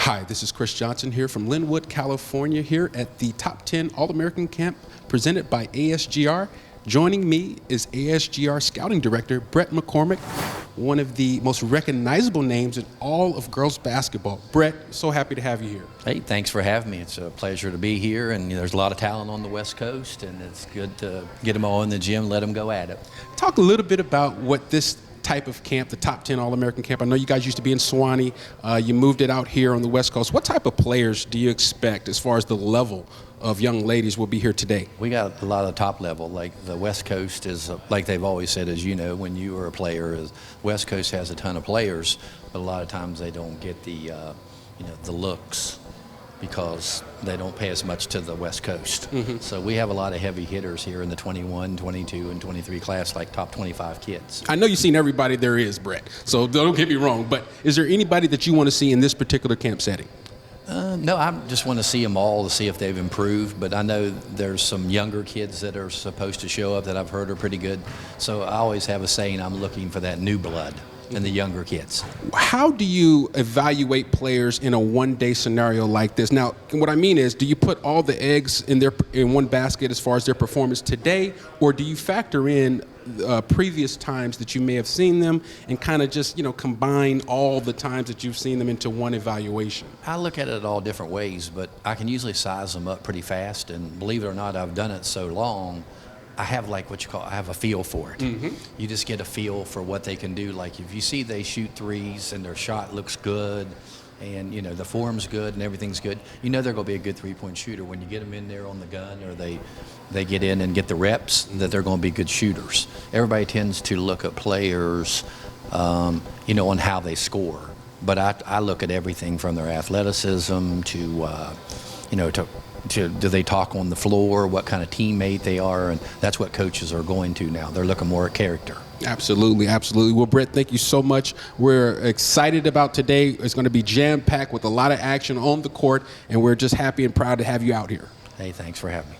Hi, this is Chris Johnson here from Linwood, California, here at the Top 10 All-American Camp presented by ASGR. Joining me is ASGR Scouting Director Brett McCormick, one of the most recognizable names in all of girls basketball. Brett, so happy to have you here. Hey, thanks for having me. It's a pleasure to be here, and there's a lot of talent on the West Coast, and it's good to get them all in the gym, let them go at it. Talk a little bit about what this type of camp, the Top 10 All-American Camp. I know you guys used to be in Sewanee. You moved it out here on the West Coast. What type of players do you expect as far as the level of young ladies will be here today? We got a lot of top level. Like the West Coast is, like they've always said, as you know, when you were a player, West Coast has a ton of players, but a lot of times they don't get the looks because they don't pay as much to the West Coast. Mm-hmm. So we have a lot of heavy hitters here in the 21, 22, and 23 class, like top 25 kids. I know you've seen everybody there is, Brett, so don't get me wrong, but is there anybody that you want to see in this particular camp setting? No, I just want to see them all to see if they've improved, but I know there's some younger kids that are supposed to show up that I've heard are pretty good. So I always have a saying, I'm looking for that new blood and the younger kids. How do you evaluate players in a one-day scenario like this? Now, what I mean is, do you put all the eggs in one basket as far as their performance today, or do you factor in previous times that you may have seen them and kind of just, combine all the times that you've seen them into one evaluation? I look at it all different ways, but I can usually size them up pretty fast, and believe it or not, I've done it so long, I have I have a feel for it. Mm-hmm. You just get a feel for what they can do. Like if you see they shoot threes and their shot looks good and, the form's good and everything's good, they're going to be a good three-point shooter. When you get them in there on the gun or they get in and get the reps, that they're going to be good shooters. Everybody tends to look at players, on how they score. But I look at everything from their athleticism to do they talk on the floor, what kind of teammate they are, and that's what coaches are going to now. They're looking more at character. Absolutely, absolutely. Well, Brett, thank you so much. We're excited about today. It's going to be jam-packed with a lot of action on the court, and we're just happy and proud to have you out here. Hey, thanks for having me.